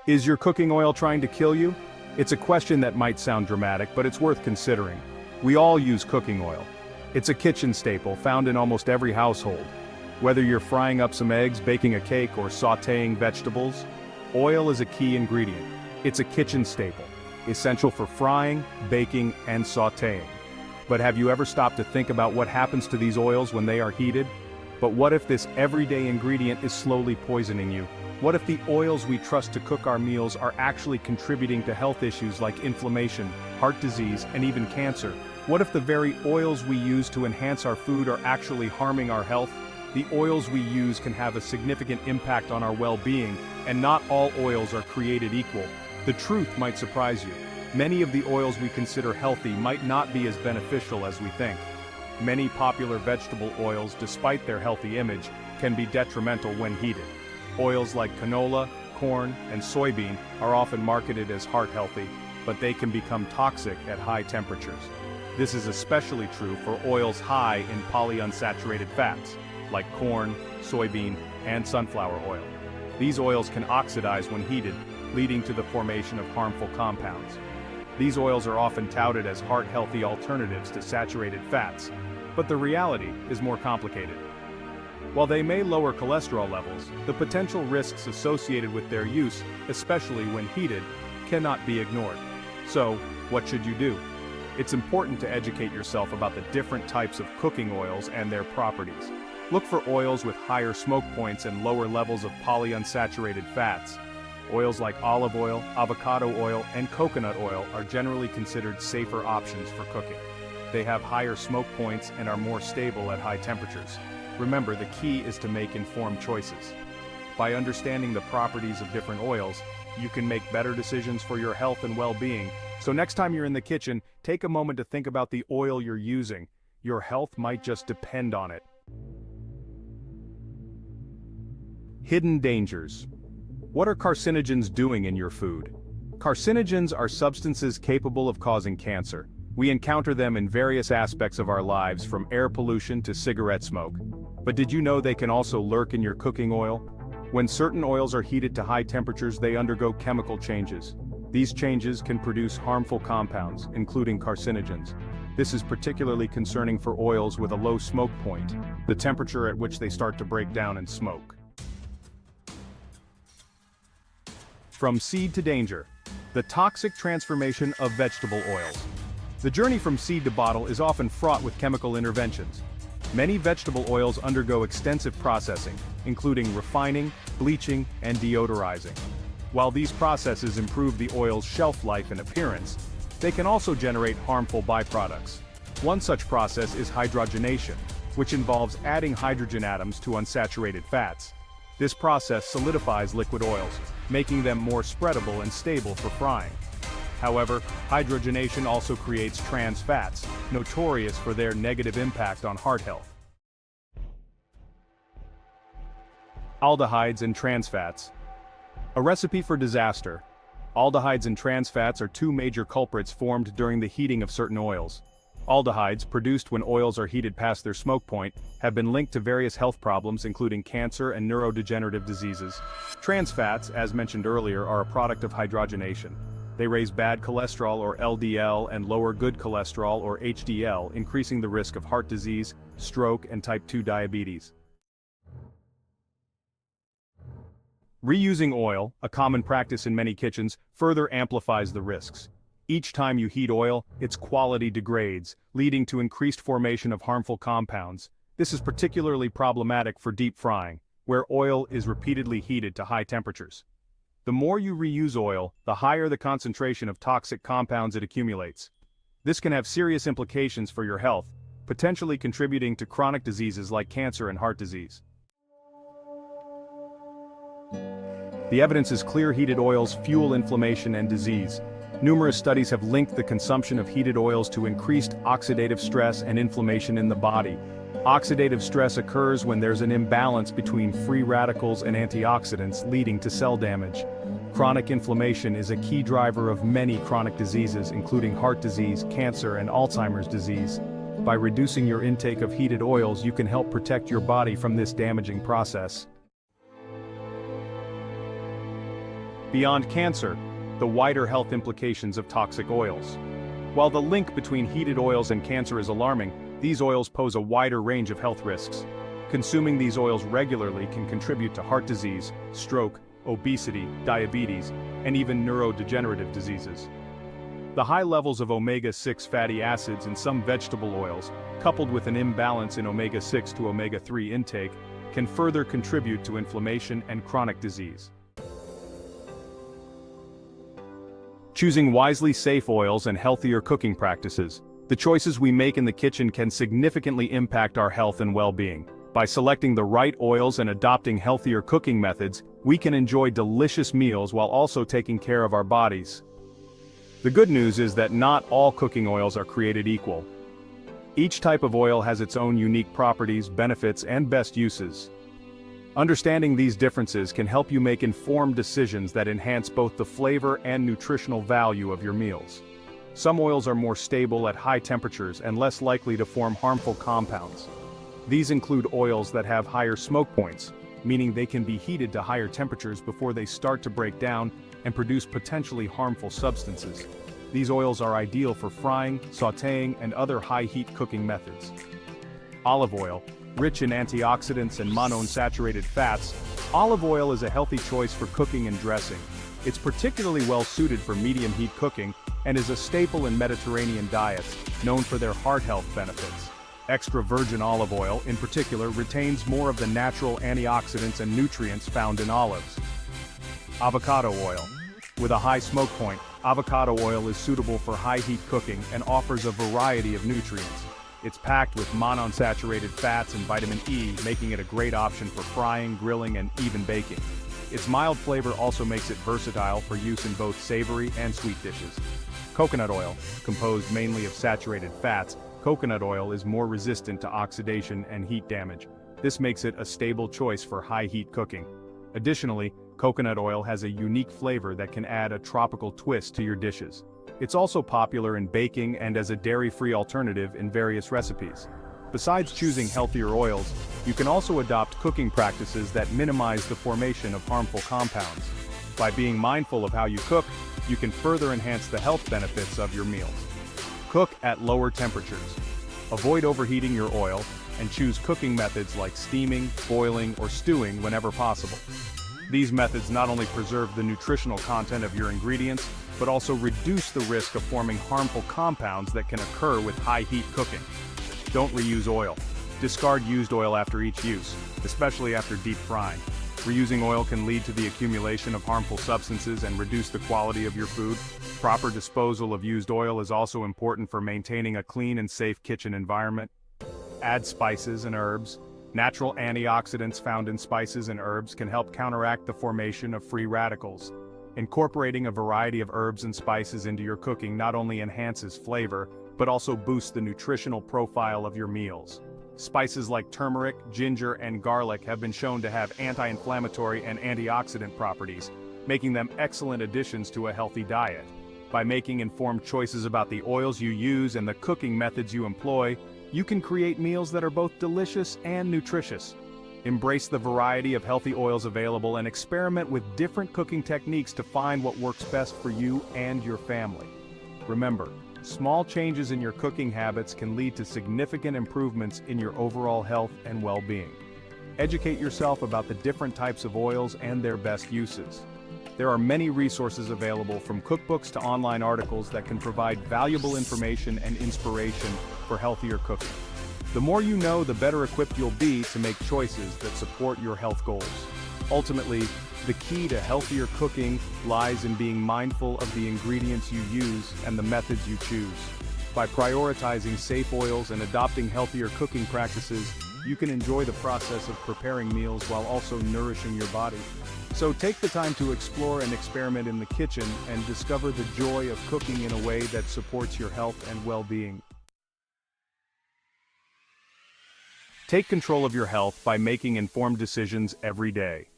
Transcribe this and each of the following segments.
Is your cooking oil trying to kill you? It's a question that might sound dramatic, but it's worth considering. We all use cooking oil. It's a kitchen staple found in almost every household. Whether you're frying up some eggs, baking a cake, or sautéing vegetables, oil is a key ingredient. It's a kitchen staple, essential for frying, baking, and sautéing. But have you ever stopped to think about what happens to these oils when they are heated? But what if this everyday ingredient is slowly poisoning you? What if the oils we trust to cook our meals are actually contributing to health issues like inflammation, heart disease, and even cancer? What if the very oils we use to enhance our food are actually harming our health? The oils we use can have a significant impact on our well-being, and not all oils are created equal. The truth might surprise you. Many of the oils we consider healthy might not be as beneficial as we think. Many popular vegetable oils, despite their healthy image, can be detrimental when heated. Oils like canola, corn, and soybean are often marketed as heart-healthy, but they can become toxic at high temperatures. This is especially true for oils high in polyunsaturated fats, like corn, soybean, and sunflower oil. These oils can oxidize when heated, leading to the formation of harmful compounds. These oils are often touted as heart-healthy alternatives to saturated fats, but the reality is more complicated. While they may lower cholesterol levels, the potential risks associated with their use, especially when heated, cannot be ignored. So, what should you do? It's important to educate yourself about the different types of cooking oils and their properties. Look for oils with higher smoke points and lower levels of polyunsaturated fats. Oils like olive oil, avocado oil, and coconut oil are generally considered safer options for cooking. They have higher smoke points and are more stable at high temperatures. Remember, the key is to make informed choices. By understanding the properties of different oils, you can make better decisions for your health and well-being. So next time you're in the kitchen, take a moment to think about the oil you're using. Your health might just depend on it. Hidden dangers. What are carcinogens doing in your food? Carcinogens are substances capable of causing cancer. We encounter them in various aspects of our lives, from air pollution to cigarette smoke. But did you know they can also lurk in your cooking oil? When certain oils are heated to high temperatures, they undergo chemical changes. These changes can produce harmful compounds, including carcinogens. This is particularly concerning for oils with a low smoke point, the temperature at which they start to break down and smoke. From seed to danger. The toxic transformation of vegetable oils. The journey from seed to bottle is often fraught with chemical interventions. Many vegetable oils undergo extensive processing, including refining, bleaching, and deodorizing. While these processes improve the oil's shelf life and appearance, they can also generate harmful byproducts. One such process is hydrogenation, which involves adding hydrogen atoms to unsaturated fats. This process solidifies liquid oils, making them more spreadable and stable for frying. However, hydrogenation also creates trans fats, notorious for their negative impact on heart health. Aldehydes and trans fats. A recipe for disaster. Aldehydes and trans fats are two major culprits formed during the heating of certain oils. Aldehydes, produced when oils are heated past their smoke point, have been linked to various health problems including cancer and neurodegenerative diseases. Trans fats, as mentioned earlier, are a product of hydrogenation. They raise bad cholesterol or LDL and lower good cholesterol or HDL, increasing the risk of heart disease, stroke, and type 2 diabetes. Reusing oil, a common practice in many kitchens, further amplifies the risks. Each time you heat oil, its quality degrades, leading to increased formation of harmful compounds. This is particularly problematic for deep frying, where oil is repeatedly heated to high temperatures. The more you reuse oil, the higher the concentration of toxic compounds it accumulates. This can have serious implications for your health, potentially contributing to chronic diseases like cancer and heart disease. The evidence is clear: heated oils fuel inflammation and disease. Numerous studies have linked the consumption of heated oils to increased oxidative stress and inflammation in the body. Oxidative stress occurs when there's an imbalance between free radicals and antioxidants, leading to cell damage. Chronic inflammation is a key driver of many chronic diseases, including heart disease, cancer, and Alzheimer's disease. By reducing your intake of heated oils, you can help protect your body from this damaging process. Beyond cancer, the wider health implications of toxic oils. While the link between heated oils and cancer is alarming, these oils pose a wider range of health risks. Consuming these oils regularly can contribute to heart disease, stroke, obesity, diabetes, and even neurodegenerative diseases. The high levels of omega-6 fatty acids in some vegetable oils, coupled with an imbalance in omega-6 to omega-3 intake, can further contribute to inflammation and chronic disease. Choosing wisely safe oils and healthier cooking practices. The choices we make in the kitchen can significantly impact our health and well-being. By selecting the right oils and adopting healthier cooking methods, we can enjoy delicious meals while also taking care of our bodies. The good news is that not all cooking oils are created equal. Each type of oil has its own unique properties, benefits, and best uses. Understanding these differences can help you make informed decisions that enhance both the flavor and nutritional value of your meals. Some oils are more stable at high temperatures and less likely to form harmful compounds. These include oils that have higher smoke points, meaning they can be heated to higher temperatures before they start to break down and produce potentially harmful substances. These oils are ideal for frying, sautéing, and other high-heat cooking methods. Olive oil, rich in antioxidants and monounsaturated fats, olive oil is a healthy choice for cooking and dressing. It's particularly well suited for medium-heat cooking and is a staple in Mediterranean diets, known for their heart health benefits. Extra virgin olive oil, in particular, retains more of the natural antioxidants and nutrients found in olives. Avocado oil. With a high smoke point, avocado oil is suitable for high-heat cooking and offers a variety of nutrients. It's packed with monounsaturated fats and vitamin E, making it a great option for frying, grilling, and even baking. Its mild flavor also makes it versatile for use in both savory and sweet dishes. Coconut oil, composed mainly of saturated fats, coconut oil is more resistant to oxidation and heat damage. This makes it a stable choice for high-heat cooking. Additionally, coconut oil has a unique flavor that can add a tropical twist to your dishes. It's also popular in baking and as a dairy-free alternative in various recipes. Besides choosing healthier oils, you can also adopt cooking practices that minimize the formation of harmful compounds. By being mindful of how you cook, you can further enhance the health benefits of your meals. Cook at lower temperatures. Avoid overheating your oil, and choose cooking methods like steaming, boiling, or stewing whenever possible. These methods not only preserve the nutritional content of your ingredients, but also reduce the risk of forming harmful compounds that can occur with high-heat cooking. Don't reuse oil. Discard used oil after each use, especially after deep frying. Reusing oil can lead to the accumulation of harmful substances and reduce the quality of your food. Proper disposal of used oil is also important for maintaining a clean and safe kitchen environment. Add spices and herbs. Natural antioxidants found in spices and herbs can help counteract the formation of free radicals. Incorporating a variety of herbs and spices into your cooking not only enhances flavor, but also boosts the nutritional profile of your meals. Spices like turmeric, ginger, and garlic have been shown to have anti-inflammatory and antioxidant properties, making them excellent additions to a healthy diet. By making informed choices about the oils you use and the cooking methods you employ, you can create meals that are both delicious and nutritious. Embrace the variety of healthy oils available and experiment with different cooking techniques to find what works best for you and your family. Remember, small changes in your cooking habits can lead to significant improvements in your overall health and well-being. Educate yourself about the different types of oils and their best uses. There are many resources available, from cookbooks to online articles, that can provide valuable information and inspiration for healthier cooking. The more you know, the better equipped you'll be to make choices that support your health goals. Ultimately, the key to healthier cooking lies in being mindful of the ingredients you use and the methods you choose. By prioritizing safe oils and adopting healthier cooking practices, you can enjoy the process of preparing meals while also nourishing your body. So take the time to explore and experiment in the kitchen and discover the joy of cooking in a way that supports your health and well-being. Take control of your health by making informed decisions every day.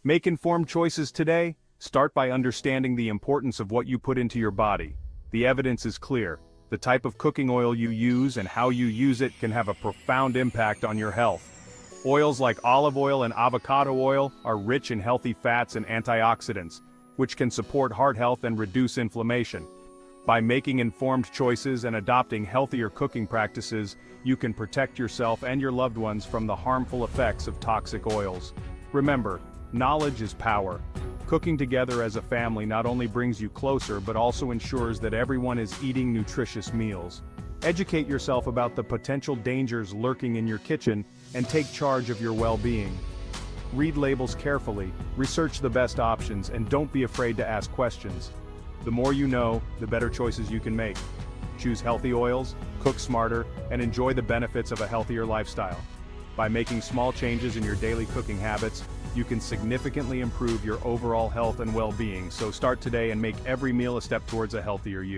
Make informed choices today. Start by understanding the importance of what you put into your body. The evidence is clear. The type of cooking oil you use and how you use it can have a profound impact on your health. Oils like olive oil and avocado oil are rich in healthy fats and antioxidants. which can support heart health and reduce inflammation. By making informed choices and adopting healthier cooking practices, you can protect yourself and your loved ones from the harmful effects of toxic oils. Remember, knowledge is power. Cooking together as a family not only brings you closer but also ensures that everyone is eating nutritious meals. Educate yourself about the potential dangers lurking in your kitchen and take charge of your well-being. Read labels carefully, research the best options, and don't be afraid to ask questions. The more you know, the better choices you can make. Choose healthy oils, cook smarter, and enjoy the benefits of a healthier lifestyle. By making small changes in your daily cooking habits, you can significantly improve your overall health and well-being. So start today and make every meal a step towards a healthier you.